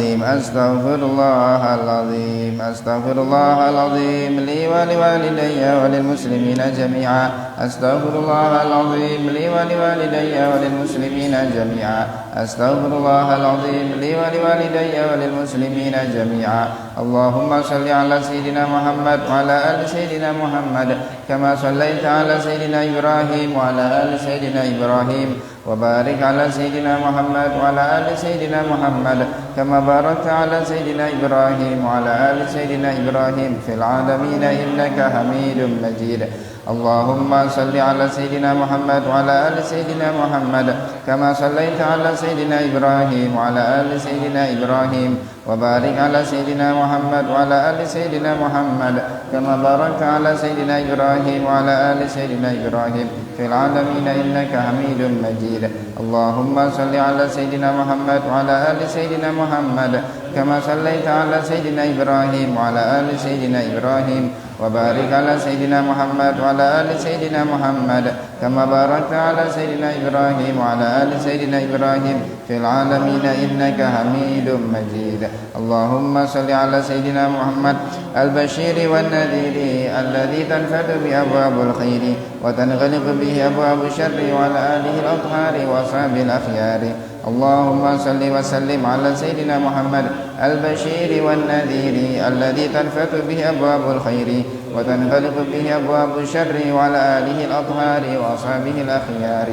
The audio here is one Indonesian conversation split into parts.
العظيم أستغفر الله العظيم أستغفر الله العظيم لي ولوالدي وللمسلمين جميعا أستغفر الله العظيم لي ولوالدي وللمسلمين جميعا أستغفر الله العظيم لي ولوالدي وللمسلمين جميعا اللهم صل على سيدنا محمد وعلى آل سيدنا محمد كما صليت على سيدنا إبراهيم وعلى آل سيدنا إبراهيم وبارك على سيدنا محمد وعلى آل سيدنا محمد كما باركت على سيدنا إبراهيم وعلى آل سيدنا إبراهيم في العالمين إنك حميد مجيد اللهم صل على سيدنا محمد وعلى آل سيدنا محمد كما صليت على سيدنا إبراهيم وعلى آل سيدنا إبراهيم وبارك على سيدنا محمد وعلى آل سيدنا محمد كما باركت على سيدنا إبراهيم وعلى آل سيدنا إبراهيم في العالمين إنك حميد مجيد اللهم صل على سيدنا محمد وعلى آل سيدنا محمد كما صليت على سيدنا إبراهيم وعلى آل سيدنا إبراهيم وبارك على سيدنا محمد وعلى آل سيدنا محمد كما باركت على سيدنا إبراهيم وعلى آل سيدنا إبراهيم في العالمين إنك حميد مجيد اللهم صل على سيدنا محمد البشير والنذير الذي تنفذ بأبواب الخير وتنغلق به أبواب الشر وعلى آله الأطهار وأصحاب الأخيار اللهم صل وسلم على سيدنا محمد البشير والنذير الذي تنفذ به أبواب الخير وتنغلق به أبواب الشر وعلى آله الأطهار وأصحابه الأخيار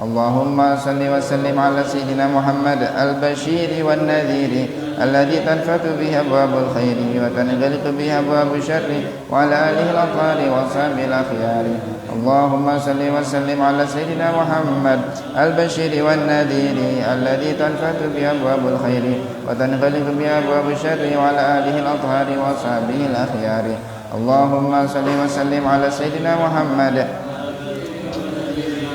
اللهم صل وسلم على سيدنا محمد البشير والنذير الذي تنفذ به أبواب الخير وتنغلق به أبواب الشر وعلى آله الأطهار وأصحابه الأخيار اللهم صل وسلم على سيدنا محمد البشير والنذير الذي تنفذ به أبواب الخير وتنغلق به أبواب الشر وعلى آله الأطهار وأصحابه الأخيار اللهم صل وسلم على سيدنا محمد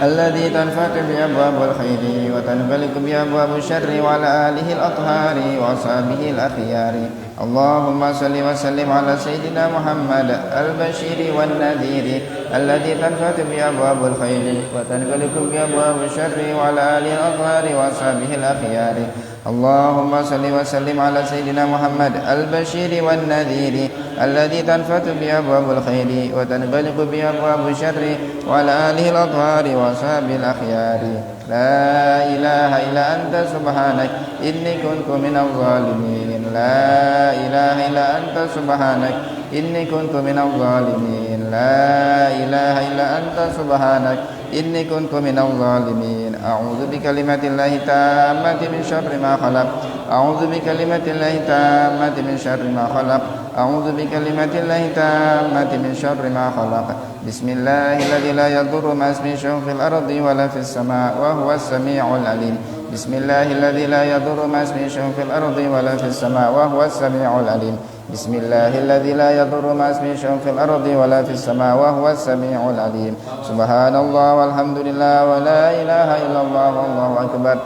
الذي تنفذ بأبواب الخير وتنغلق بأبواب الشر وعلى آله الأطهار وأصحابه الأخيار اللهم صل وسلم على سيدنا محمد البشير والنذير الذي تنفذ بأبواب الخير وتنغلق بأبواب الشر وعلى آله الأطهار وأصحابه الأخيار اللهم صل وسلم على سيدنا محمد البشير والنذير الذي تنفذ بأبواب الخير وتنغلق بأبواب الشر وعلى آله الأطهار وأصحابه الأخيار لا إله إلا أنت سبحانك إني كنت من الظالمين لا إله إلا أنت سبحانك إني كنت من الظالمين لا إله إلا أنت سبحانك إني كنت من الظالمين أعوذ بكلمات الله التامة من شر ما خلق أعوذ بكلمات الله التامة من شر ما خلق أعوذ بكلمات الله التامة من شر ما خلق بسم الله الذي لا يضر مع اسمه شيء في الأرض ولا في السماء وهو السميع العليم بسم الله الذي لا يضر مع اسمه شيء في الأرض ولا في السماء وهو السميع العليم بسم الله الذي لا يضر مع اسمه شيء في الأرض ولا في السماء وهو السميع العليم سبحان الله والحمد لله ولا إله إلا الله والله أكبر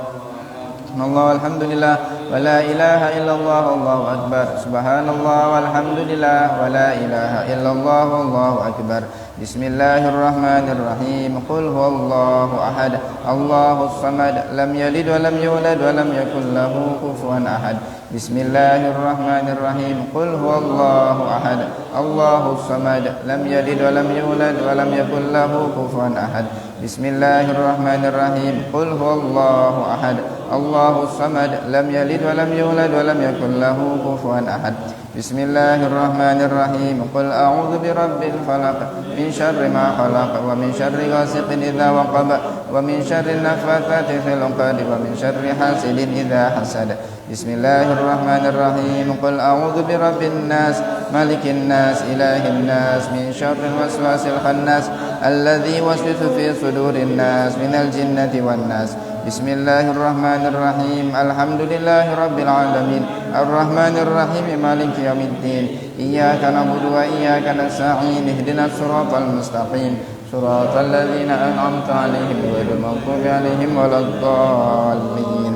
الله والحمد لله ولا إله إلا الله والله أكبر سبحان الله والحمد لله ولا إله إلا الله والله أكبر بسم الله الرحمن الرحيم قل هو الله أحد الله الصمد لم يلد ولم يولد ولم يكن له كفوا أحد بسم الله الرحمن الرحيم قل هو الله أحد الله الصمد لم يلد ولم يولد ولم يكن له كفوا أحد بسم الله الرحمن الرحيم قل هو الله أحد الله الصمد لم يلد ولم يولد ولم يكن له كفوا أحد بسم الله الرحمن الرحيم قل أعوذ برب الفلق من شر ما خلق ومن شر غاسق إذا وقب ومن شر النفاثات في العقد ومن شر حاسد إذا حسد بسم الله الرحمن الرحيم قل أعوذ برب الناس ملك الناس إله الناس من شر الوسواس الخناس الذي يوسوس في صدور الناس من الجنة والناس بسم الله الرحمن الرحيم الحمد لله رب العالمين الرحمن الرحيم مالك يوم الدين إياك نعبد وإياك نستعين اهدنا الصراط المستقيم صراط الذين أنعمت عليهم غير المغضوب عليهم ولا الضالين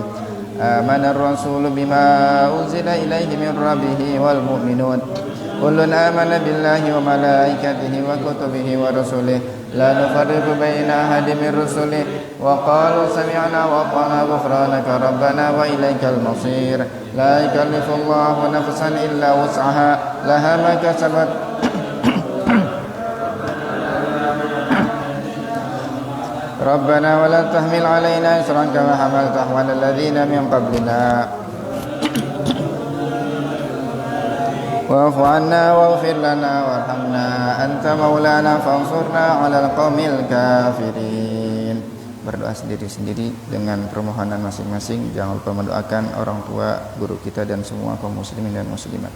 آمن الرسول بما أنزل إليه من ربه والمؤمنون كل آمن بالله وملائكته وكتبه ورسله لا نفرق بين أحد من رسله وقالوا سمعنا وأطعنا غفرانك ربنا وإليك المصير لا يكلف الله نفسا إلا وسعها لها ما كسبت ربنا ولا تحمل علينا إصرا كما حملته على الذين من قبلنا واعف عنا واغفر لنا وارحمنا أنت مولانا فانصرنا على القوم الكافرين. Berdoa sendiri-sendiri dengan permohonan masing-masing. Jangan lupa mendoakan orang tua, guru kita dan semua kaum muslimin dan muslimat.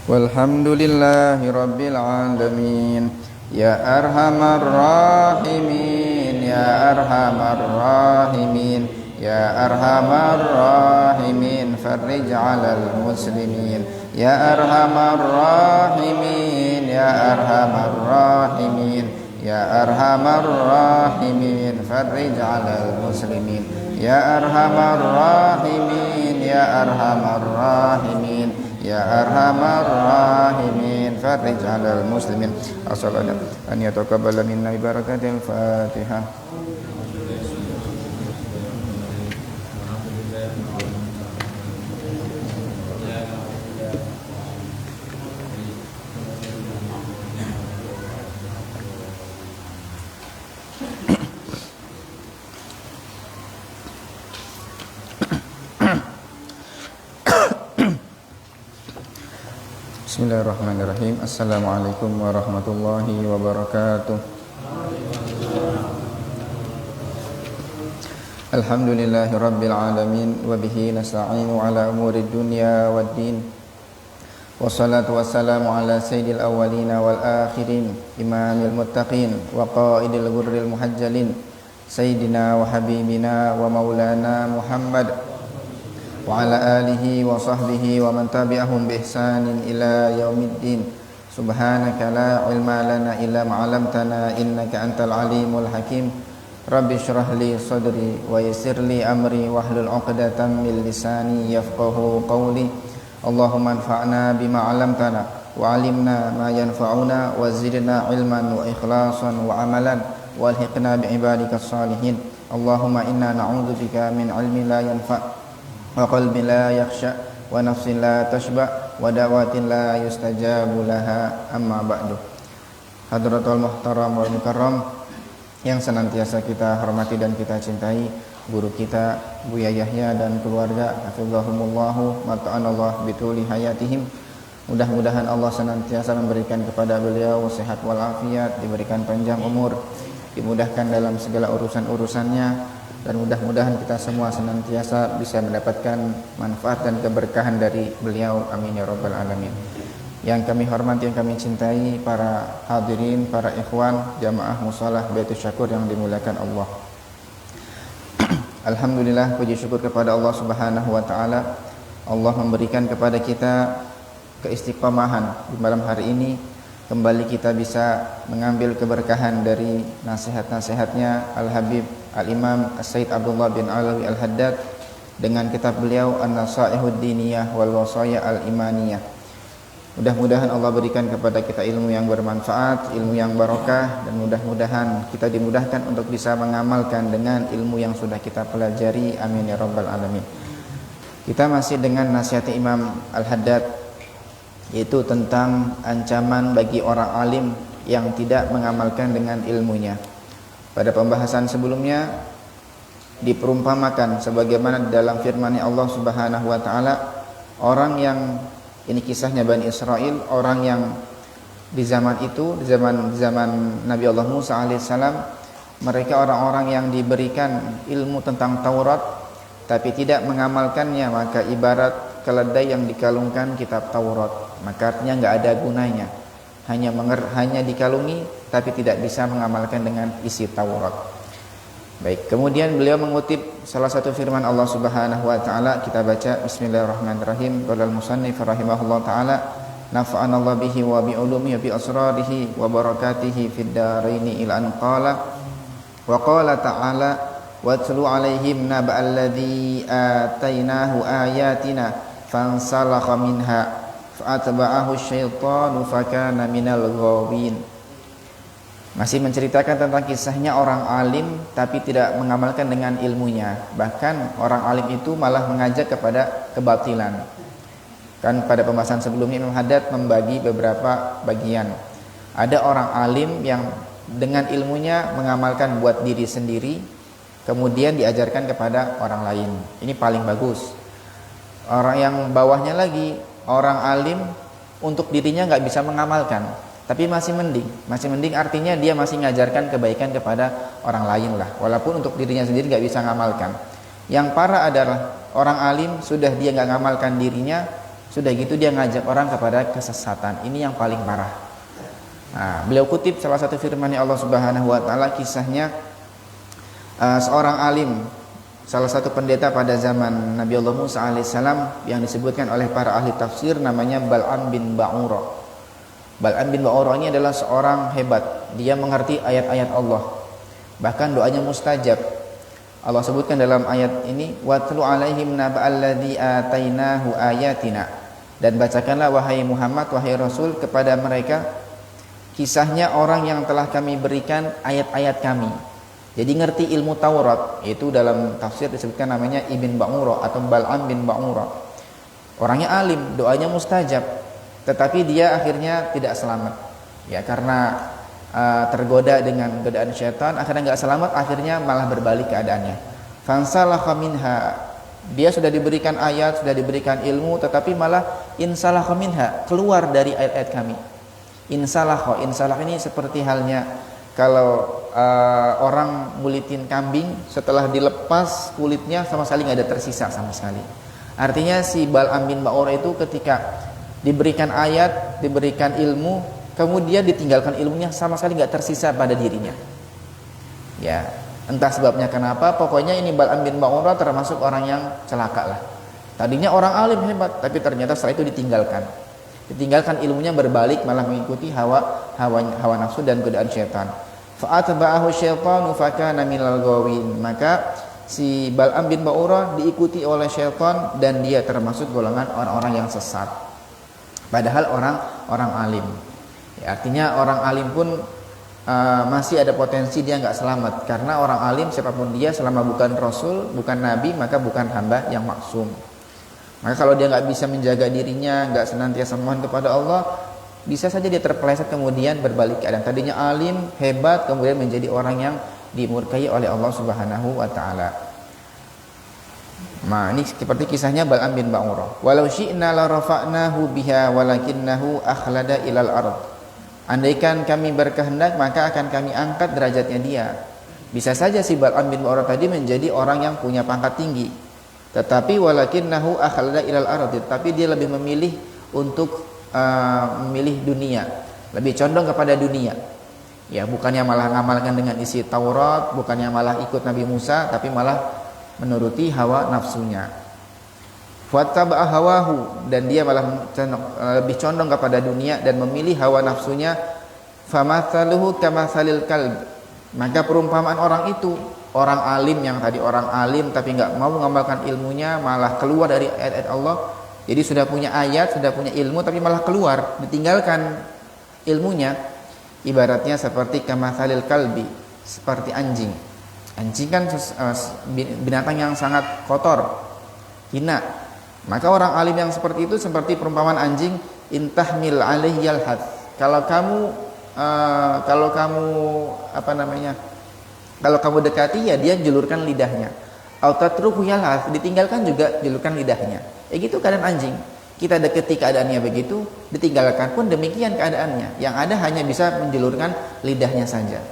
Walhamdulillahi Rabbil Alamin. Ya Arhamar Rahimin, Ya Arhamar Rahimin, Ya Arhamar Rahimin, Farrij 'alal muslimin. Ya Arhamar Rahimin, Ya Arhamar Rahimin, Ya Arhamar Rahimin, Farrij 'alal muslimin. Ya Arhamar Rahimin, Ya Arhamar Rahimin, Ya Arhamar Rahimin, Farrij 'alal muslimin. As-salatu an yataqabbala minna barakatil Fatihah. Bismillahirrahmanirrahim. Assalamualaikum warahmatullahi wabarakatuh. Alhamdulillahi rabbil alamin wa bihi nasta'inu ala umuri dunya waddin. Wassalatu wassalamu ala sayyidil awwalina wal akhirin, imamil muttaqin wa qaidil ghurril muhajjalin, sayyidina wa habibina wa maulana Muhammad wa ala alihi wa sahbihi wa man tabi'ahum bi ihsanin ila yaumiddin. Subhanaka la ilma lana illa ma 'allamtana innaka antal alimul hakim. Rabbi shrah li sadri wa yassir li amri wahlul 'uqdatam min lisani yafqahu qawli. Allahumma anfa'na bima 'allamtana wa 'allimna ma yanfa'una wa zidna ilman wa ikhlasan wa amalan walhiqna bi ibadikas salihin. Allahumma inna na'udzubika min ilmin la yanfa' wa qalbin la yakhsha wa nafsin la tashba wa da'watin la yustajabu laha, amma ba'du. Hadratul muhtaram wal mukarram yang senantiasa kita hormati dan kita cintai, guru kita Buya Yahya dan keluarga, hafizahumullahu mata'anallah bituli hayatihim. Mudah-mudahan Allah senantiasa memberikan kepada beliau sehat walafiat, diberikan panjang umur, dimudahkan dalam segala urusan-urusannya, dan mudah-mudahan kita semua senantiasa bisa mendapatkan manfaat dan keberkahan dari beliau, amin ya rabbal alamin. Yang kami hormati, yang kami cintai, para hadirin, para ikhwan jamaah mushalah Baitus Syakur yang dimuliakan Allah. Alhamdulillah, puji syukur kepada Allah Subhanahu wa taala. Allah memberikan kepada kita keistiqomahan di malam hari ini. Kembali kita bisa mengambil keberkahan dari nasihat-nasihatnya Al-Habib Al-Imam As-Sayyid Abdullah bin Alawi Al-Haddad dengan kitab beliau An-Nasaihud Diniyah wal Wasaya Al-Imaniyah. Mudah-mudahan Allah berikan kepada kita ilmu yang bermanfaat, ilmu yang barokah, dan mudah-mudahan kita dimudahkan untuk bisa mengamalkan dengan ilmu yang sudah kita pelajari, amin ya rabbal alamin. Kita masih dengan nasihat Imam Al-Haddad, yaitu tentang ancaman bagi orang alim yang tidak mengamalkan dengan ilmunya. Pada pembahasan sebelumnya diperumpamakan sebagaimana di dalam firman-Nya Allah Subhanahu wa taala, orang yang, ini kisahnya Bani Israel, orang yang di zaman itu, di zaman Nabi Allah Musa alaihissalam, mereka orang-orang yang diberikan ilmu tentang Taurat tapi tidak mengamalkannya, maka ibarat keledai yang dikalungkan kitab Taurat, maka artinya nggak ada gunanya. hanya dikalungi tapi tidak bisa mengamalkan dengan isi Taurat. Baik, kemudian beliau mengutip salah satu firman Allah Subhanahu wa taala, kita baca bismillahirrahmanirrahim. Qala al-musannif rahimahullah taala, nafa'anallahu bihi wa bi ulumihi wa bi asrarihi wa barakatihi fid dharaini ila an qala wa qala ta'ala watlu alaihim naba'al ladzi atainahu ayatina fansalakha minha fa'atba'ahu asyaitanu fakana minal ghawin. Masih menceritakan tentang kisahnya orang alim tapi tidak mengamalkan dengan ilmunya. Bahkan orang alim itu malah mengajak kepada kebatilan. Kan pada pembahasan sebelumnya Imam Haddad membagi beberapa bagian. Ada orang alim yang dengan ilmunya mengamalkan buat diri sendiri, kemudian diajarkan kepada orang lain. Ini paling bagus. Orang yang bawahnya lagi, orang alim untuk dirinya nggak bisa mengamalkan, tapi masih mending artinya dia masih mengajarkan kebaikan kepada orang lain lah, walaupun untuk dirinya sendiri nggak bisa mengamalkan. Yang parah adalah orang alim sudah dia nggak mengamalkan dirinya, sudah gitu dia ngajak orang kepada kesesatan. Ini yang paling parah. Nah, beliau kutip salah satu firman-Nya Allah Subhanahu wa taala, kisahnya seorang alim, salah satu pendeta pada zaman Nabi Allah Musa alaihissalam yang disebutkan oleh para ahli tafsir namanya Bal'am bin Ba'ura. Bal'am bin Ba'ura ini adalah seorang hebat. Dia mengerti ayat-ayat Allah. Bahkan doanya mustajab. Allah sebutkan dalam ayat ini, watlu alaihim naba'alladzi atainahu ayatina. Dan bacakanlah wahai Muhammad, wahai Rasul, kepada mereka kisahnya orang yang telah kami berikan ayat-ayat kami. Jadi ngerti ilmu Taurat. Itu dalam tafsir disebutkan namanya Ibn Ba'ura atau Bal'am bin Ba'ura. Orangnya alim, doanya mustajab. Tetapi dia akhirnya tidak selamat. Ya, karena tergoda dengan godaan syaitan, akhirnya nggak selamat, akhirnya malah berbalik keadaannya. Fansalakha minha. Dia sudah diberikan ayat, sudah diberikan ilmu, tetapi malah insalakha minha, keluar dari ayat-ayat kami. Insalakha ini seperti halnya kalau orang ngulitin kambing, setelah dilepas kulitnya sama sekali nggak ada tersisa sama sekali. Artinya si Bal'am bin Ba'ura itu ketika diberikan ayat, diberikan ilmu, kemudian ditinggalkan ilmunya, sama sekali nggak tersisa pada dirinya. Ya, entah sebabnya kenapa, pokoknya ini Bal'am bin Ba'ura termasuk orang yang celaka lah. Tadinya orang alim hebat, tapi ternyata setelah itu ditinggalkan ilmunya, berbalik malah mengikuti hawa nafsu dan godaan syaitan. Fa'atba'ahu syaitanu fakana minal ghawin. Maka si Bal'am bin Ba'ura diikuti oleh syaitan dan dia termasuk golongan orang-orang yang sesat. Padahal orang alim. Ya, artinya orang alim pun masih ada potensi dia nggak selamat, karena orang alim siapapun dia selama bukan rasul, bukan nabi, maka bukan hamba yang maksum. Maka kalau dia nggak bisa menjaga dirinya, nggak senantiasa mohon kepada Allah, bisa saja dia terpeleset kemudian berbalik keadaan. Tadinya alim hebat, kemudian menjadi orang yang dimurkai oleh Allah Subhanahu wa taala. Nah, ini seperti kisahnya Bal'am bin Ba'ura. Walau syi'na la rafa'nahu biha walakinnahu akhlada ilal ard. Andaikan kami berkehendak, maka akan kami angkat derajatnya dia. Bisa saja si Bal'am bin Ba'ura tadi menjadi orang yang punya pangkat tinggi, tetapi walakinnahu akhlada ilal ard, tapi dia lebih memilih untuk memilih dunia, lebih condong kepada dunia. Ya, bukannya malah ngamalkan dengan isi Taurat, bukannya malah ikut Nabi Musa, tapi malah menuruti hawa nafsunya. Fattaba'a hawahu, dan dia malah lebih condong kepada dunia dan memilih hawa nafsunya. Famathaluhu kamathalil kalb. Maka perumpamaan orang itu, orang alim yang tadi orang alim tapi nggak mau mengamalkan ilmunya, malah keluar dari ayat-ayat Allah. Jadi sudah punya ayat, sudah punya ilmu, tapi malah keluar, ditinggalkan ilmunya. Ibaratnya seperti kamathalil kalbi, seperti anjing. Anjing kan binatang yang sangat kotor, hina. Maka orang alim yang seperti itu seperti perumpamaan anjing, intahmil alaihi yalhath. Kalau kamu dekati, ya dia julurkan lidahnya. Au tatruku yalhath, ditinggalkan juga julurkan lidahnya. Gitu keadaan anjing. Kita dekati keadaannya begitu, ditinggalkan pun demikian keadaannya. Yang ada hanya bisa menjulurkan lidahnya saja.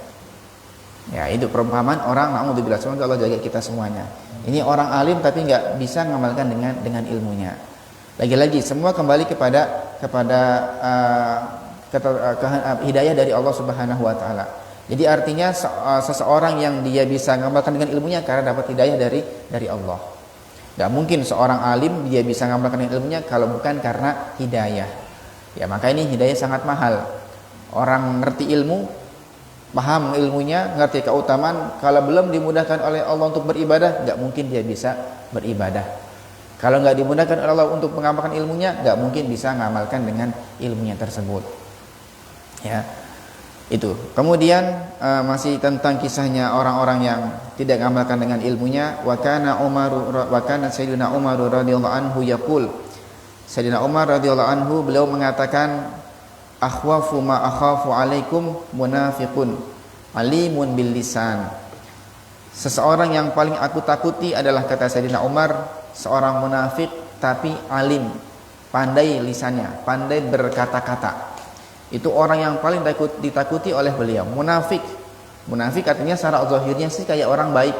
Ya, itu perumpamaan orang, naudzubillah, semoga Allah jaga kita semuanya. Ini orang alim tapi nggak bisa mengamalkan dengan ilmunya. Lagi-lagi semua kembali kepada hidayah dari Allah Subhanahu wa taala. Jadi artinya seseorang yang dia bisa ngamalkan dengan ilmunya karena dapat hidayah dari Allah. Gak mungkin seorang alim dia bisa ngamalkan dengan ilmunya kalau bukan karena hidayah. Ya maka ini hidayah sangat mahal. Orang ngerti ilmu, paham ilmunya, ngerti keutamaan, kalau belum dimudahkan oleh Allah untuk beribadah, gak mungkin dia bisa beribadah. Kalau nggak dimudahkan oleh Allah untuk mengamalkan ilmunya, nggak mungkin bisa mengamalkan dengan ilmunya tersebut. Ya, itu. Kemudian masih tentang kisahnya orang-orang yang tidak mengamalkan dengan ilmunya. Wa kana Sayyidina Umar radhiyallahu anhu yaqul. Sayyidina Umar radhiyallahu anhu beliau mengatakan, akhwafu ma akhafu alaikum munafiqun alimun bil lisan. Seseorang yang paling aku takuti adalah, kata Sayyidina Umar, seorang munafik tapi alim, pandai lisannya, pandai berkata-kata. Itu orang yang paling ditakuti oleh beliau. Munafik artinya secara zahirnya sih kayak orang baik,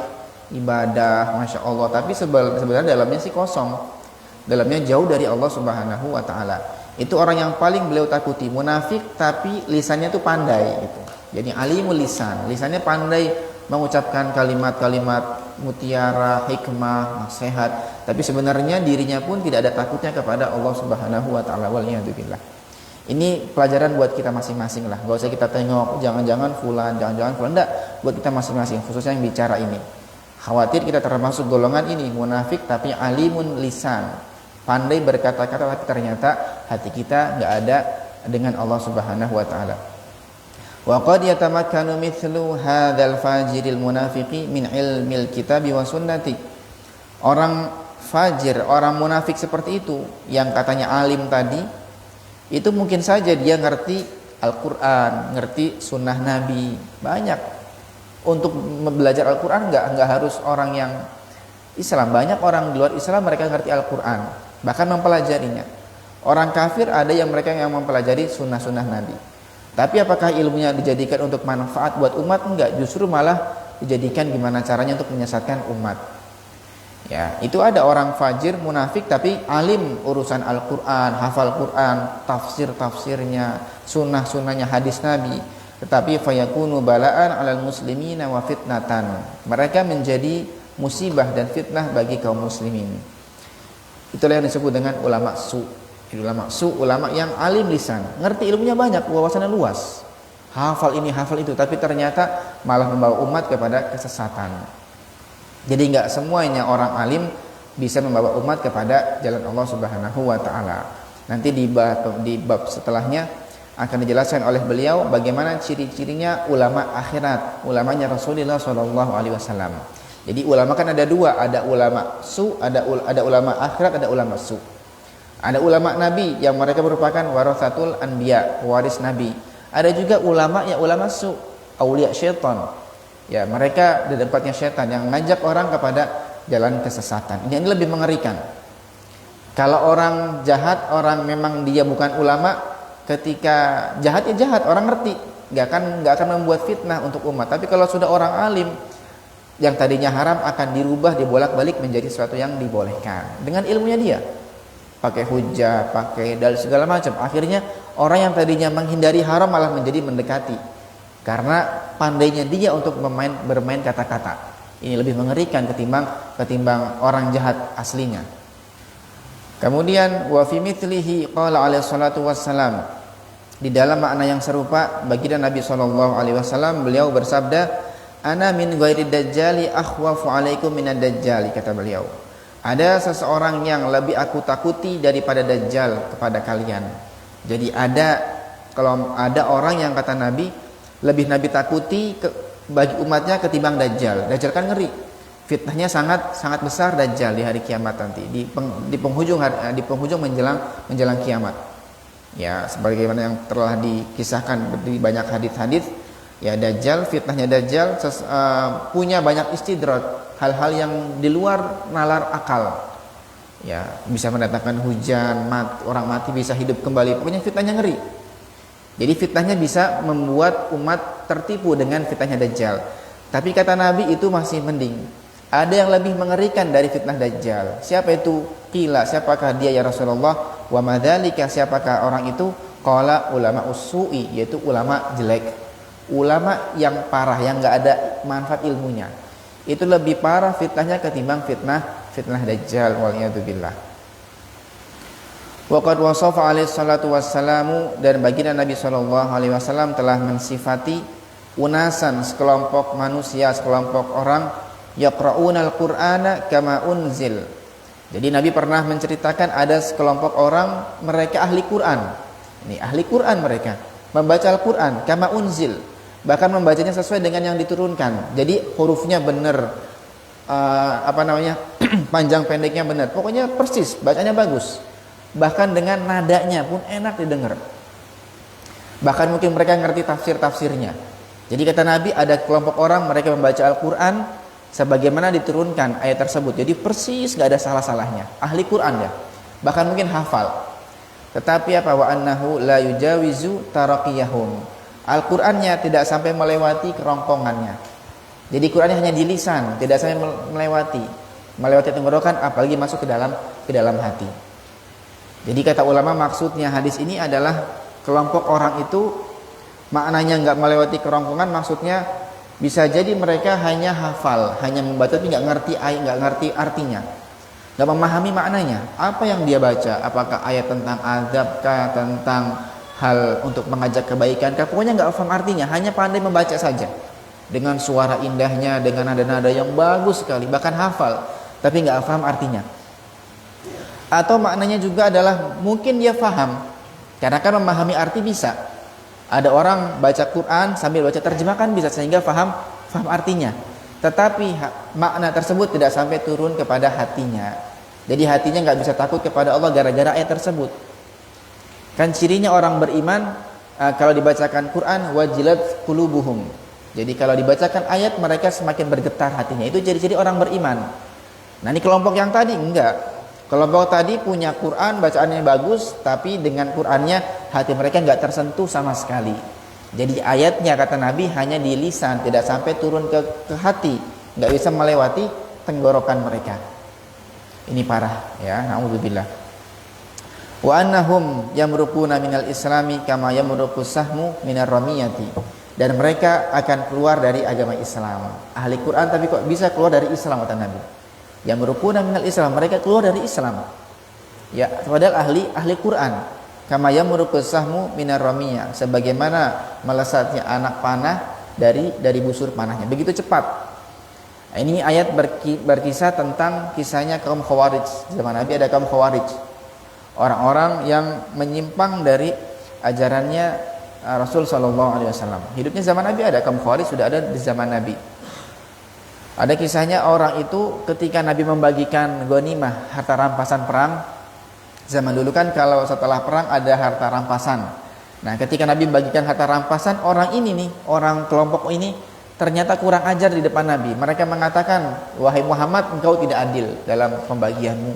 ibadah, masya Allah, tapi sebenarnya dalamnya sih kosong, dalamnya jauh dari Allah Subhanahu wa taala. Itu orang yang paling beliau takuti, munafik tapi lisannya tuh pandai gitu. Jadi alimul lisan, lisannya pandai mengucapkan kalimat-kalimat mutiara, hikmah, nasihat, tapi sebenarnya dirinya pun tidak ada takutnya kepada Allah Subhanahu wa taala. Waliyadzubillah. Ini pelajaran buat kita masing-masing lah. Gak usah kita tengok jangan-jangan fulan, enggak, buat kita masing-masing, khususnya yang bicara ini. Khawatir kita termasuk golongan ini, munafik tapi alimun lisan, pandai berkata-kata tapi ternyata hati kita enggak ada dengan Allah Subhanahu wa taala. Wa qad yatamakkanu mithlu hadzal fajiril munafiqi min ilmil kitabi wa sunnati. Orang fajir, orang munafik seperti itu yang katanya alim tadi, itu mungkin saja dia ngerti Al-Qur'an, ngerti sunnah Nabi. Banyak untuk belajar Al-Qur'an enggak harus orang yang Islam. Banyak orang di luar Islam mereka ngerti Al-Qur'an, bahkan mempelajarinya. Orang kafir ada yang mereka yang mempelajari sunnah-sunnah Nabi. Tapi apakah ilmunya dijadikan untuk manfaat buat umat? Enggak, justru malah dijadikan gimana caranya untuk menyesatkan umat. Ya, itu ada orang fajir, munafik tapi alim urusan Al-Qur'an, hafal Qur'an, tafsirnya, sunnah-sunnahnya hadis Nabi. Tetapi fayakunu bala'an 'alal muslimina wa fitnatan. Mereka menjadi musibah dan fitnah bagi kaum muslimin. Itulah yang disebut dengan ulama su'. Ulama yang alim lisan, ngerti ilmunya banyak, wawasannya luas, hafal ini hafal itu, tapi ternyata malah membawa umat kepada kesesatan. Jadi enggak semuanya orang alim bisa membawa umat kepada jalan Allah Subhanahu wa taala. Nanti di bab setelahnya akan dijelaskan oleh beliau bagaimana ciri-cirinya ulama akhirat, ulamanya Rasulullah sallallahu alaihi wasallam. Jadi ulama kan ada dua, ada ulama su, ada ulama akhirat, ada ulama su. Ada ulama Nabi yang mereka merupakan warasatul anbiya, waris Nabi. Ada juga ulama yang ulama su, aulia syaitan. Ya, mereka di tempatnya syaitan yang ngajak orang kepada jalan kesesatan. Ini lebih mengerikan. Kalau orang jahat, orang memang dia bukan ulama, ketika jahat ya jahat, orang ngerti, nggak akan membuat fitnah untuk umat. Tapi kalau sudah orang alim, yang tadinya haram akan dirubah, dibolak-balik menjadi sesuatu yang dibolehkan dengan ilmunya dia. Pakai hujah, pakai dalil segala macam. Akhirnya orang yang tadinya menghindari haram malah menjadi mendekati karena pandainya dia untuk bermain kata-kata. Ini lebih mengerikan ketimbang orang jahat aslinya. Kemudian wa fi mithlihi qala alaihi salatu wassalam. Di dalam makna yang serupa baginda Nabi sallallahu alaihi wasallam beliau bersabda, ana min ghairi dajjali akhwafu alaikum minad dajjali, kata beliau. Ada seseorang yang lebih aku takuti daripada Dajjal kepada kalian. Jadi kalau ada orang yang kata Nabi lebih Nabi takuti bagi umatnya ketimbang Dajjal. Dajjal kan ngeri. Fitnahnya sangat besar Dajjal di hari kiamat nanti. Di penghujung menjelang kiamat. Ya, sebagaimana yang telah dikisahkan di banyak hadis-hadis, ya Dajjal, fitnahnya Dajjal punya banyak istidrak. Hal-hal yang di luar nalar akal, ya bisa mendatangkan hujan, orang mati bisa hidup kembali. Pokoknya fitnahnya ngeri. Jadi fitnahnya bisa membuat umat tertipu dengan fitnahnya Dajjal. Tapi kata Nabi itu masih mending. Ada yang lebih mengerikan dari fitnah Dajjal. Siapa itu? Qila, siapakah dia ya Rasulullah? Wa madzalika, siapakah orang itu? Qala ulama usu'i, yaitu ulama jelek, ulama yang parah, yang nggak ada manfaat ilmunya. Itu lebih parah fitnahnya ketimbang fitnah Dajjal, waliyadzubillah. Waqad wasafa alaihi salatu wassalamu, dan baginda Nabi sallallahu alaihi wasallam telah mensifati unasan, sekelompok manusia, sekelompok orang, yaqra'unal qur'ana kama unzil. Jadi Nabi pernah menceritakan ada sekelompok orang, mereka ahli Quran. Ini ahli Quran, mereka membaca Al-Quran kama unzil, bahkan membacanya sesuai dengan yang diturunkan. Jadi hurufnya benar, panjang pendeknya benar, pokoknya persis, bacanya bagus. Bahkan dengan nadanya pun enak didengar. Bahkan mungkin mereka ngerti tafsir-tafsirnya. Jadi kata Nabi, ada kelompok orang mereka membaca Al-Quran sebagaimana diturunkan ayat tersebut. Jadi persis, gak ada salah-salahnya. Ahli Quran ya. Bahkan mungkin hafal. Tetapi apa? Wa annahu la yujawizu taraqiyahum. Al-Qur'annya tidak sampai melewati kerongkongannya. Jadi Qur'annya hanya di lisan, tidak sampai melewati tenggorokan, apalagi masuk ke dalam hati. Jadi kata ulama, maksudnya hadis ini adalah kelompok orang itu maknanya nggak melewati kerongkongan, maksudnya bisa jadi mereka hanya hafal, hanya membaca tapi nggak ngerti artinya, nggak memahami maknanya. Apa yang dia baca? Apakah ayat tentang azab kah, tentang hal untuk mengajak kebaikan kah? Pokoknya nggak paham artinya, hanya pandai membaca saja dengan suara indahnya, dengan nada-nada yang bagus sekali, bahkan hafal, tapi nggak paham artinya. Atau maknanya juga adalah mungkin dia paham, karena kan memahami arti bisa. Ada orang baca Quran sambil baca terjemahan bisa, sehingga paham artinya. Tetapi makna tersebut tidak sampai turun kepada hatinya. Jadi hatinya nggak bisa takut kepada Allah gara-gara ayat tersebut. Kan cirinya orang beriman, kalau dibacakan Quran, wajilat qulubuhum. Jadi kalau dibacakan ayat, mereka semakin bergetar hatinya. Itu ciri-ciri orang beriman. Nah ini kelompok yang tadi enggak. Kelompok tadi punya Quran, bacaannya bagus, tapi dengan Qurannya hati mereka nggak tersentuh sama sekali. Jadi ayatnya kata Nabi hanya di lisan, tidak sampai turun ke hati, nggak bisa melewati tenggorokan mereka. Ini parah ya, naudzubillah. Wa annahum yamruquna minal islami kama yamruqus sahmu minar ramiyati. Dan mereka akan keluar dari agama Islam. Ahli Quran tapi kok bisa keluar dari Islam kata Nabi. Yang merupuna minal Islam, mereka keluar dari Islam. Ya, padahal ahli Quran. Kama yamruqus sahmu minar ramiyah, sebagaimana melesatnya anak panah dari busur panahnya. Begitu cepat. Ini ayat berkisah tentang kisahnya kaum Khawarij. Zaman Nabi ada kaum Khawarij. Orang-orang yang menyimpang dari ajarannya Rasul sallallahu alaihi wasallam. Hidupnya zaman Nabi ada kaum Khawarij, sudah ada di zaman Nabi. Ada kisahnya orang itu ketika Nabi membagikan ghanimah, harta rampasan perang. Zaman dulu kan kalau setelah perang ada harta rampasan. Nah ketika Nabi membagikan harta rampasan, orang ini nih, orang kelompok ini ternyata kurang ajar di depan Nabi. Mereka mengatakan, wahai Muhammad, engkau tidak adil dalam pembagianmu.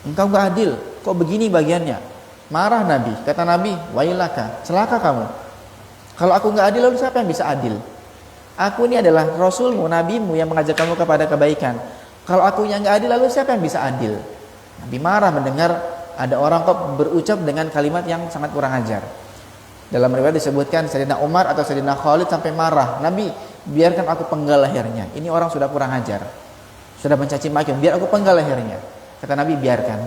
Engkau gak adil, kok begini bagiannya? Marah Nabi, kata Nabi, wailaka, celaka kamu. Kalau aku gak adil, lalu siapa yang bisa adil? Aku ini adalah Rasulmu, Nabimu yang mengajak kamu kepada kebaikan. Kalau aku yang gak adil, lalu siapa yang bisa adil? Nabi marah mendengar ada orang kok berucap dengan kalimat yang sangat kurang ajar. Dalam riwayat disebutkan Sayyidina Umar atau Sayyidina Khalid sampai marah, Nabi biarkan aku penggal lehernya. Ini orang sudah kurang ajar, sudah mencaci maki, biar aku penggal lehernya. Kata Nabi, biarkan,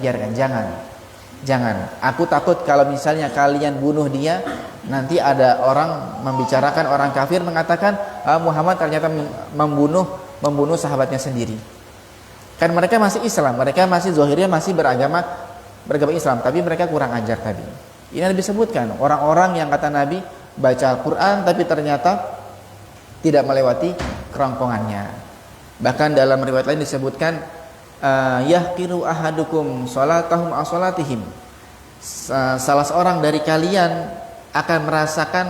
jangan. Aku takut kalau misalnya kalian bunuh dia, nanti ada orang membicarakan, orang kafir mengatakan Muhammad ternyata membunuh sahabatnya sendiri. Kan mereka masih Islam, mereka masih zahirnya masih beragama Islam, tapi mereka kurang ajar tadi. Ini disebutkan orang-orang yang kata Nabi baca Al-Quran tapi ternyata tidak melewati kerongkongannya. Bahkan dalam riwayat lain disebutkan yahqiru ahadukum salatahum as-salatihim. Salah seorang dari kalian akan merasakan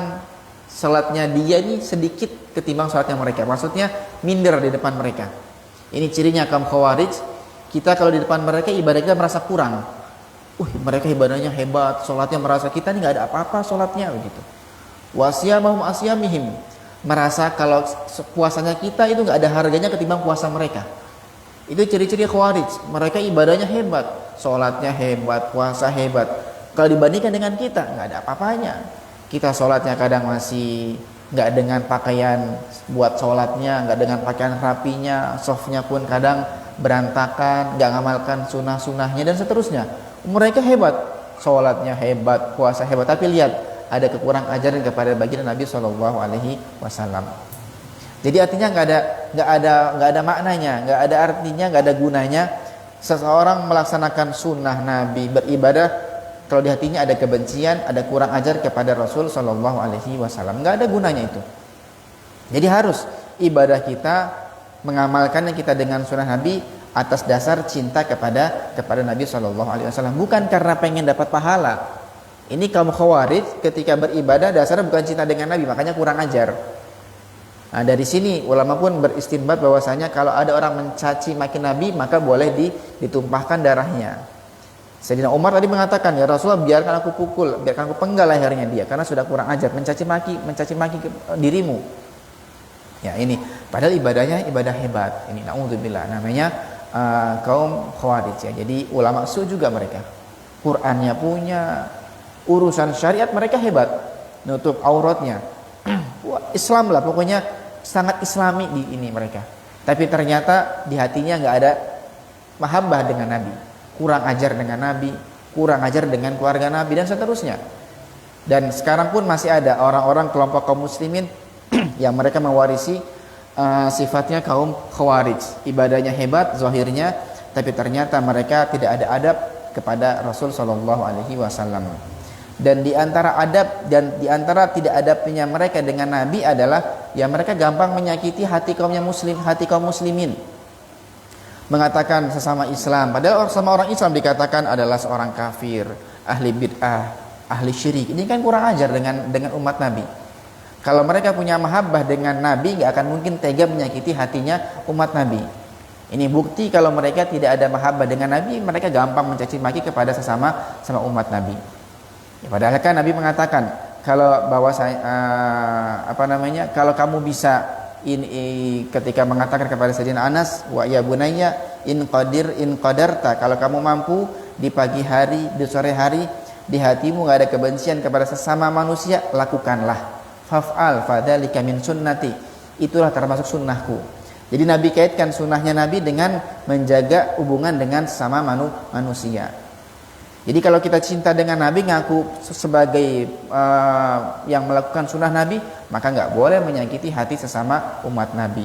salatnya dia ini sedikit ketimbang salatnya mereka. Maksudnya minder di depan mereka. Ini cirinya kaum Khawarij. Kita kalau di depan mereka ibadah kita merasa kurang. Mereka ibadahnya hebat, salatnya merasa kita ini nggak ada apa-apa salatnya begitu. Wasiyamahum asyamihim, merasa kalau puasanya kita itu nggak ada harganya ketimbang puasa mereka. Itu ciri-ciri Khawarij. Mereka ibadahnya hebat, salatnya hebat, puasa hebat. Kalau dibandingkan dengan kita, nggak ada apa-apanya. Kita sholatnya kadang masih nggak dengan pakaian buat sholatnya, nggak dengan pakaian rapinya, softnya pun kadang berantakan, nggak ngamalkan sunnah-sunnahnya dan seterusnya. Mereka hebat, sholatnya hebat, puasa hebat, tapi lihat ada kekurang ajaran kepada baginda Nabi Shallallahu Alaihi Wasallam. Jadi artinya nggak ada maknanya, nggak ada artinya, nggak ada gunanya seseorang melaksanakan sunnah Nabi, beribadah kalau di hatinya ada kebencian, ada kurang ajar kepada Rasul Shallallahu Alaihi Wasallam, nggak ada gunanya itu. Jadi harus ibadah kita mengamalkannya kita dengan sunnah Nabi atas dasar cinta kepada Nabi Shallallahu Alaihi Wasallam, bukan karena pengen dapat pahala. Ini kaum Khawarij ketika beribadah dasarnya bukan cinta dengan Nabi, makanya kurang ajar. Nah, dari sini ulama pun beristinbat bahwasanya kalau ada orang mencaci maki Nabi maka boleh ditumpahkan darahnya. Sayyidina Umar tadi mengatakan, ya Rasulullah biarkan aku pukul, biarkan aku penggal lehernya dia karena sudah kurang ajar mencaci maki dirimu. Ya ini padahal ibadahnya ibadah hebat. Ini naudzubillah namanya kaum Khawarij ya. Jadi ulama su juga mereka. Qur'annya punya, urusan syariat mereka hebat, nutup auratnya. Islam lah pokoknya sangat islami di ini mereka. Tapi ternyata di hatinya nggak ada mahabbah dengan Nabi, kurang ajar dengan Nabi, kurang ajar dengan keluarga Nabi dan seterusnya. Dan sekarang pun masih ada orang-orang kelompok kaum muslimin yang mereka mewarisi sifatnya kaum Khawarij. Ibadahnya hebat zahirnya, tapi ternyata mereka tidak ada adab kepada Rasul Shallallahu Alaihi Wasallam. Dan di antara adab dan di antara tidak adabnya mereka dengan Nabi adalah ya mereka gampang menyakiti hati kaum muslimin. Mengatakan sesama Islam, padahal sama orang Islam dikatakan adalah seorang kafir, ahli bid'ah, ahli syirik. Ini kan kurang ajar dengan umat Nabi. Kalau mereka punya mahabbah dengan Nabi, gak akan mungkin tega menyakiti hatinya umat Nabi. Ini bukti kalau mereka tidak ada mahabbah dengan Nabi, mereka gampang mencaci maki kepada sama umat Nabi. Ya, padahal kan Nabi mengatakan kalau kalau kamu bisa ketika mengatakan kepada Sayyidina Anas, wa ya bunayya in qadarta, kalau kamu mampu di pagi hari, di sore hari di hatimu enggak ada kebencian kepada sesama manusia, lakukanlah. Faf'al fadzalika min sunnati, itulah termasuk sunnahku. Jadi Nabi kaitkan sunnahnya Nabi dengan menjaga hubungan dengan sesama manusia. Jadi kalau kita cinta dengan Nabi, ngaku sebagai yang melakukan sunnah Nabi, maka nggak boleh menyakiti hati sesama umat Nabi.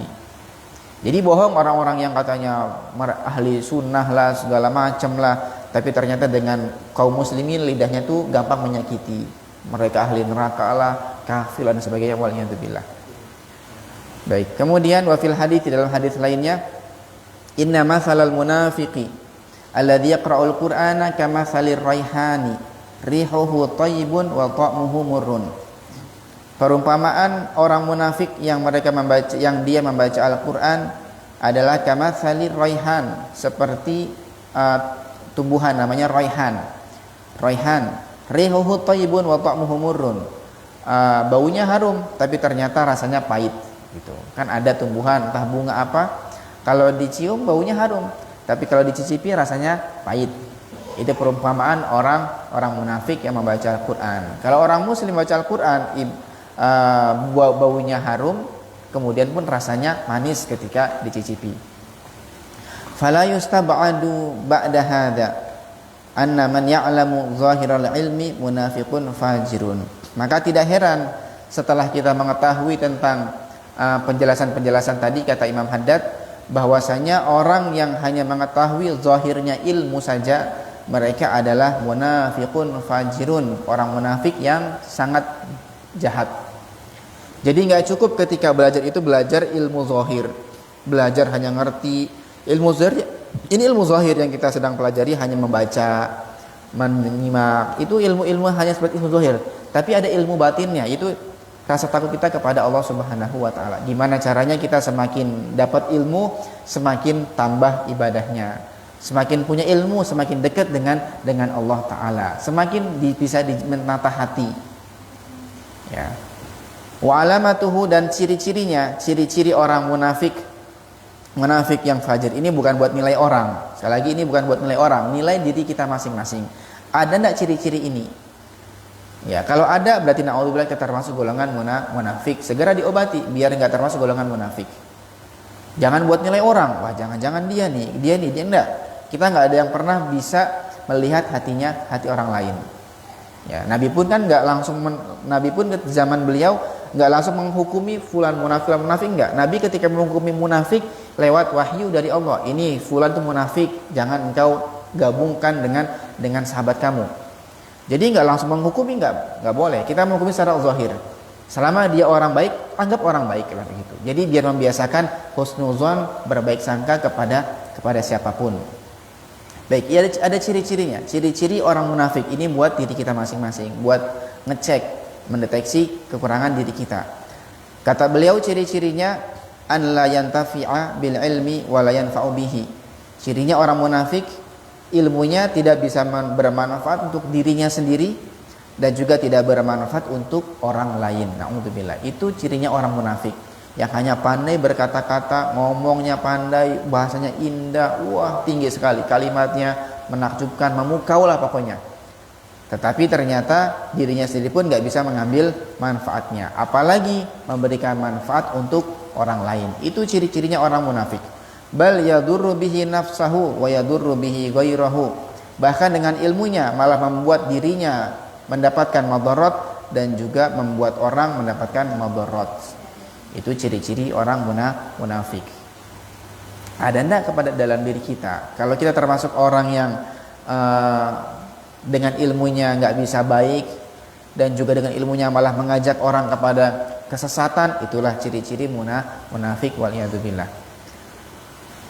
Jadi bohong orang-orang yang katanya ahli sunnah lah, segala macam lah, tapi ternyata dengan kaum muslimin lidahnya tuh gampang menyakiti. Mereka ahli neraka lah, kafir dan sebagainya. Waliyadzubillah. Baik. Kemudian wafil hadits, dalam hadis lainnya, inna mathalal munafiqi alladzi yaqra'ul qur'ana kamatsalir raihani rihuhu thayyibun wa ta'muhu murrun. Perumpamaan orang munafik yang dia membaca Al-Qur'an adalah kamatsalir raihan, seperti tumbuhan namanya raihan. Raihan, rihuhu thayyibun wa ta'muhu murrun. Baunya harum tapi ternyata rasanya pahit gitu. Kan ada tumbuhan entah bunga apa, kalau dicium baunya harum, tapi kalau dicicipi rasanya pahit. Itu perumpamaan orang munafik yang membaca Al-Qur'an. Kalau orang muslim baca Al-Qur'an, baunya harum, kemudian pun rasanya manis ketika dicicipi. Fala yustab'adu ba'da hadza anna man ya'lamu zahiral ilmi munafiqun fajirun. Maka tidak heran setelah kita mengetahui tentang penjelasan-penjelasan tadi, kata Imam Haddad, bahwasanya orang yang hanya mengetahui zahirnya ilmu saja, mereka adalah munafiqun fajirun, orang munafik yang sangat jahat. Jadi nggak cukup ketika belajar itu belajar ilmu zahir, belajar hanya ngerti ilmu zahir. Ini ilmu zahir yang kita sedang pelajari, hanya membaca, menyimak, itu ilmu-ilmu hanya seperti ilmu zahir. Tapi ada ilmu batinnya, itu rasa takut kita kepada Allah Subhanahu wa taala. Gimana caranya kita semakin dapat ilmu, semakin tambah ibadahnya. Semakin punya ilmu, semakin dekat dengan Allah taala. Semakin bisa menata hati. Ya. Wa alamatuhu, dan ciri-cirinya, ciri-ciri orang munafik yang fajir. Ini bukan buat nilai orang. Sekali lagi, ini bukan buat nilai orang, nilai diri kita masing-masing. Ada enggak ciri-ciri ini? Ya, kalau ada berarti naudzubillah kita termasuk golongan munafik. Segera diobati biar enggak termasuk golongan munafik. Jangan buat nilai orang. Wah, jangan-jangan dia enggak. Kita enggak ada yang pernah bisa melihat hati orang lain. Ya, Nabi pun kan enggak langsung Nabi pun ke zaman beliau enggak langsung menghukumi fulan munafik enggak. Nabi ketika menghukumi munafik lewat wahyu dari Allah. Ini fulan itu munafik, jangan engkau gabungkan dengan sahabat kamu. Jadi enggak langsung menghukumi, enggak boleh. Kita menghukumi secara zahir. Selama dia orang baik, anggap orang baik begitu. Jadi biar membiasakan husnuzon, berbaik sangka kepada siapapun. Baik, ada ciri-cirinya. Ciri-ciri orang munafik ini buat diri kita masing-masing, buat ngecek, mendeteksi kekurangan diri kita. Kata beliau ciri-cirinya an la yantafi'a bil ilmi wa la yanfa'u bihi. Cirinya orang munafik ilmunya tidak bisa bermanfaat untuk dirinya sendiri dan juga tidak bermanfaat untuk orang lain. Na'udzubillah. Itu cirinya orang munafik. Yang hanya pandai berkata-kata, ngomongnya pandai, bahasanya indah, wah tinggi sekali, kalimatnya menakjubkan, memukau lah pokoknya. Tetapi ternyata dirinya sendiri pun gak bisa mengambil manfaatnya, apalagi memberikan manfaat untuk orang lain. Itu ciri-cirinya orang munafik. Bal yadurru bihi nafsahu wa yadurru bihi ghairahu. Bahkan dengan ilmunya malah membuat dirinya mendapatkan madarat dan juga membuat orang mendapatkan madarat. Itu ciri-ciri orang munafik. Ada enggak kepada dalam diri kita? Kalau kita termasuk orang yang dengan ilmunya enggak bisa baik dan juga dengan ilmunya malah mengajak orang kepada kesesatan, itulah ciri-ciri munafik waliyadzubillah.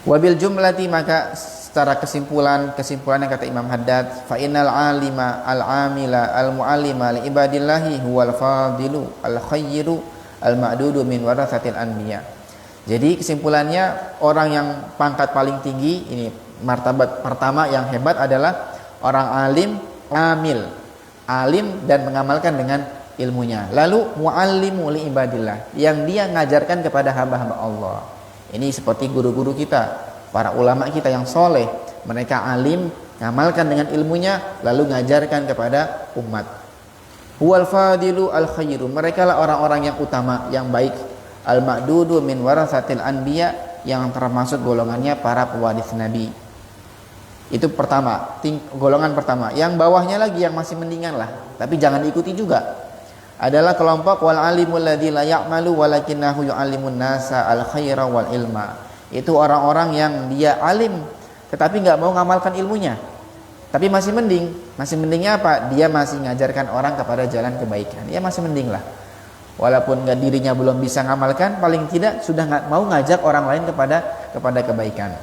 Wabil jumlati, maka secara kesimpulannya kata Imam Haddad, fa innal alima al-amila al-muallima li ibadillahi huwal fadilu al-khayru al-ma'dudu min waratsatil anbiya. Jadi kesimpulannya, orang yang pangkat paling tinggi ini, martabat pertama yang hebat adalah orang alim dan mengamalkan dengan ilmunya. Lalu muallimu li ibadillah, yang dia ngajarkan kepada hamba-hamba Allah. Ini seperti guru-guru kita, para ulama kita yang soleh. Mereka alim, ngamalkan dengan ilmunya, lalu ngajarkan kepada umat. Huwal fadilu al khairu, mereka lah orang-orang yang utama, yang baik. Al ma'dudu min waratsatil anbiya, yang termasuk golongannya para pewaris nabi. Itu pertama, golongan pertama. Yang bawahnya lagi yang masih mendingan lah, tapi jangan diikuti juga. Adalah kelompok wal alimul ladzi la ya'malu walakinnahu yu'allimun nasa al khaira wal ilma. Itu orang-orang yang dia alim tetapi enggak mau ngamalkan ilmunya. Tapi masih mending. Masih mendingnya apa? Dia masih ngajarkan orang kepada jalan kebaikan. Dia masih mending lah. Walaupun dirinya belum bisa ngamalkan, paling tidak sudah mau ngajak orang lain kepada kebaikan.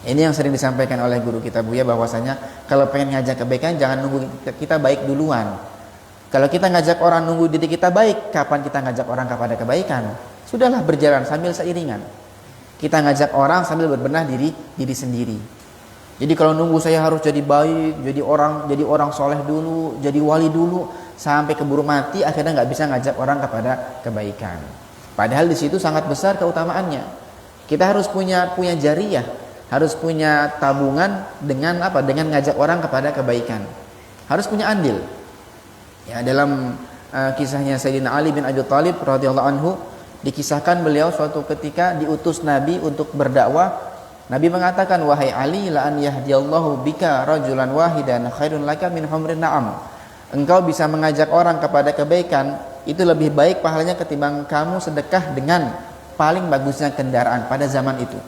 Ini yang sering disampaikan oleh guru kita Buya, bahwasanya kalau pengen ngajak kebaikan jangan nunggu kita baik duluan. Kalau kita ngajak orang nunggu diri kita baik, kapan kita ngajak orang kepada kebaikan? Sudahlah berjalan sambil seiringan. Kita ngajak orang sambil berbenah diri sendiri. Jadi kalau nunggu saya harus jadi baik, jadi orang soleh dulu, jadi wali dulu, sampai keburu mati, akhirnya nggak bisa ngajak orang kepada kebaikan. Padahal di situ sangat besar keutamaannya. Kita harus punya jariyah, harus punya tabungan dengan apa? Dengan ngajak orang kepada kebaikan. Harus punya andil. Ya, dalam kisahnya Sayyidina Ali bin Abi Thalib radhiyallahu anhu, dikisahkan beliau suatu ketika diutus Nabi untuk berdakwah. Nabi mengatakan, wahai Ali, la an yahdiyallahu bika rajulan wahidan khairun laka min humrin na'am. Engkau bisa mengajak orang kepada kebaikan, itu lebih baik pahalanya ketimbang kamu sedekah dengan paling bagusnya kendaraan pada zaman itu.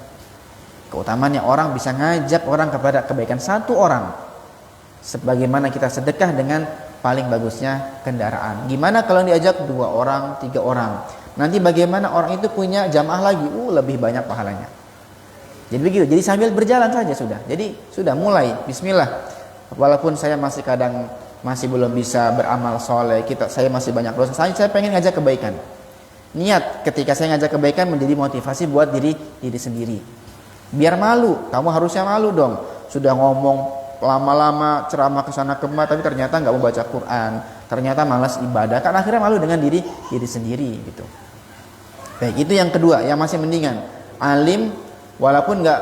Keutamaannya orang bisa ngajak orang kepada kebaikan satu orang, sebagaimana kita sedekah dengan paling bagusnya kendaraan. Gimana kalau diajak 2 orang, 3 orang? Nanti bagaimana orang itu punya jamaah lagi? Lebih banyak pahalanya. Jadi begitu. Jadi sambil berjalan saja sudah. Jadi sudah mulai. Bismillah. Walaupun saya masih belum bisa beramal soleh, saya masih banyak dosa. Saya pengen ngajak kebaikan. Niat ketika saya ngajak kebaikan menjadi motivasi buat diri sendiri. Biar malu. Kamu harusnya malu dong. Sudah ngomong lama-lama ceramah ke sana kemari, tapi ternyata nggak mau baca Quran, ternyata malas ibadah, kan akhirnya malu dengan diri sendiri gitu. Baik, itu yang kedua, yang masih mendingan. Alim walaupun nggak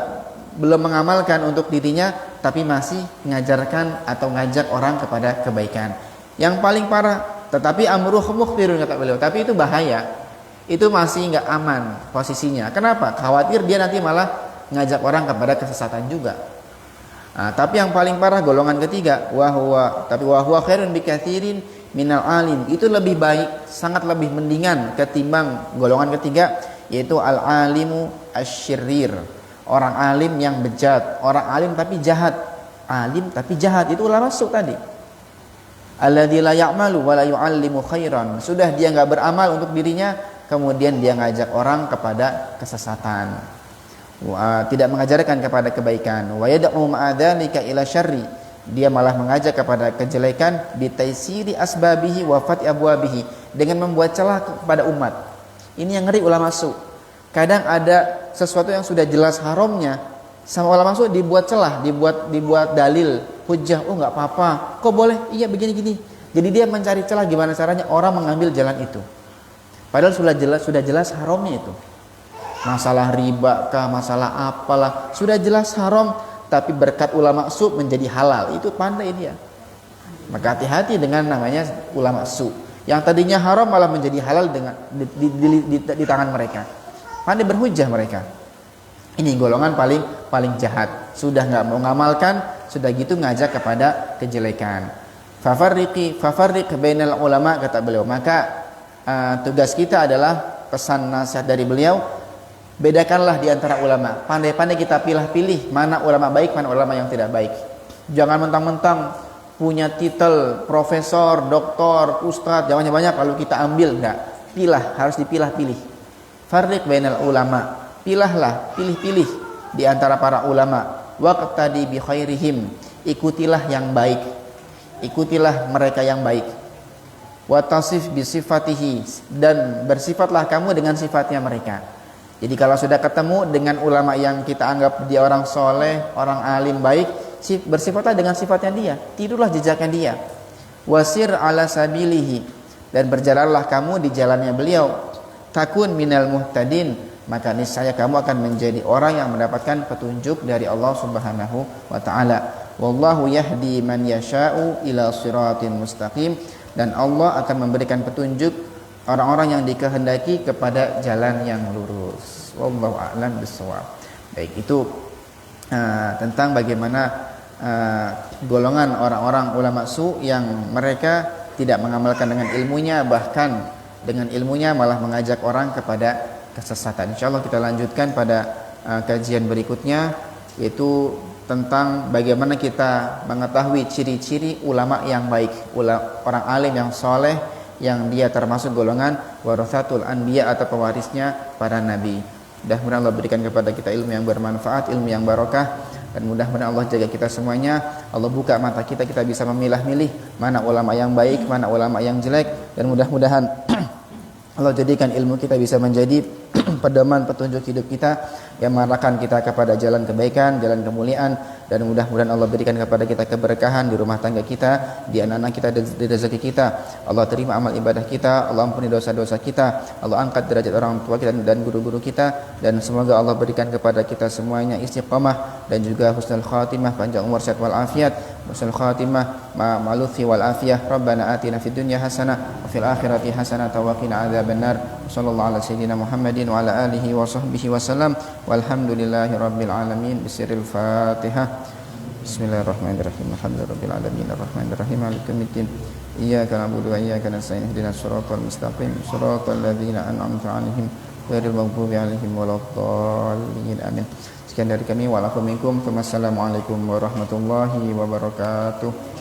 belum mengamalkan untuk dirinya, tapi masih mengajarkan atau ngajak orang kepada kebaikan. Yang paling parah, tetapi amruh mukhbirun kata beliau, tapi itu bahaya, itu masih nggak aman posisinya. Kenapa? Khawatir dia nanti malah ngajak orang kepada kesesatan juga. Nah, tapi yang paling parah golongan ketiga, wahwa khairun bikatsirin minal alim, itu lebih baik, sangat lebih mendingan ketimbang golongan ketiga, yaitu al alimu asyirir, orang alim yang bejat, orang alim tapi jahat, alim tapi jahat, itu ulama su tadi. Alladzi la ya'malu wa la yu'allimu khairan, sudah dia nggak beramal untuk dirinya, kemudian dia ngajak orang kepada kesesatan, tidak mengajarkan kepada kebaikan. Wa yad'u ma'adzalika ila syarri, dia malah mengajak kepada kejelekan, bitaisiri asbabihi wa fati abwabihi, dengan membuat celah kepada umat. Ini yang ngeri ulama su. Kadang ada sesuatu yang sudah jelas haramnya, sama ulama su dibuat celah, dibuat dalil, hujjah, oh nggak apa-apa, kok boleh, iya begini-gini. Jadi dia mencari celah gimana caranya orang mengambil jalan itu. Padahal sudah jelas haramnya itu. Masalah riba kah, masalah apalah, sudah jelas haram, tapi berkat ulama su menjadi halal. Itu pandai dia. Maka hati-hati dengan namanya ulama su. Yang tadinya haram malah menjadi halal dengan di tangan mereka. Pandai berhujah mereka. Ini golongan paling jahat. Sudah nggak mau ngamalkan, sudah gitu ngajak kepada kejelekan. Fafarriq bainal ulama kata beliau. Maka tugas kita adalah pesan nasihat dari beliau, bedakanlah di antara ulama. Pandai-pandai kita pilih-pilih mana ulama baik, mana ulama yang tidak baik. Jangan mentang-mentang punya titel profesor, doktor, ustadz, jangan banyak lalu kita ambil, enggak. Pilah, harus dipilah-pilih. Farriq bainal ulama. Pilahlah, pilih-pilih di antara para ulama. Waqtadi bi khairihim. Ikutilah yang baik. Ikutilah mereka yang baik. Wa tasif bi sifatihi, dan bersifatlah kamu dengan sifatnya mereka. Jadi kalau sudah ketemu dengan ulama yang kita anggap dia orang soleh, orang alim baik, bersifatlah dengan sifatnya dia, tidurlah jejaknya dia. Wasir ala sabilihi, dan berjalanlah kamu di jalannya beliau. Takun minal muhtadin, maka niscaya kamu akan menjadi orang yang mendapatkan petunjuk dari Allah Subhanahu wa taala. Wallahu yahdi man yasha'u ila siratin mustaqim, dan Allah akan memberikan petunjuk orang-orang yang dikehendaki kepada jalan yang lurus. Wallahu a'lam bishawab. Baik, itu tentang bagaimana golongan orang-orang ulama su yang mereka tidak mengamalkan dengan ilmunya, bahkan dengan ilmunya malah mengajak orang kepada kesesatan. Insyaallah kita lanjutkan pada kajian berikutnya, yaitu tentang bagaimana kita mengetahui ciri-ciri ulama yang baik, orang alim yang soleh, yang dia termasuk golongan warathatul anbiya atau pewarisnya para nabi. Mudah-mudahan Allah berikan kepada kita ilmu yang bermanfaat, ilmu yang barokah, dan mudah-mudahan Allah jaga kita semuanya. Allah buka mata kita, kita bisa memilah-milih mana ulama yang baik, mana ulama yang jelek, dan mudah-mudahan Allah jadikan ilmu kita bisa menjadi pedoman petunjuk hidup kita yang mengarahkan kita kepada jalan kebaikan, jalan kemuliaan, dan mudah-mudahan Allah berikan kepada kita keberkahan di rumah tangga kita, di anak-anak kita, di rezeki kita. Allah terima amal ibadah kita, Allah ampuni dosa-dosa kita, Allah angkat derajat orang tua kita dan guru-guru kita, dan semoga Allah berikan kepada kita semuanya istiqamah dan juga husnul khatimah, panjang umur sehat wal afiat, husnul khatimah ma'luthi wal afiyah. Rabbana atina fid dunya hasanah wa fil akhirati hasanah wa qina adzabannar. Sallallahu ala sayyidina Muhammadin wa ala alihi wa sahbihi wasallam. Walhamdulillahi rabbil alamin. Bisiril Fatihah. Bismillahirrahmanirrahim. Alhamdulillahi rabbil alamin arrahmanir rahim maliki yaumiddin. Iyyaka na'budu wa iyyaka nasta'in. Ihdinas siratal mustaqim. Siratal ladzina an'amta 'alaihim ghairil maghdubi 'alaihim waladdallin. Amin. Sekian dari kami, wa'alaikum minkum. Wassalamualaikum warahmatullahi wabarakatuh.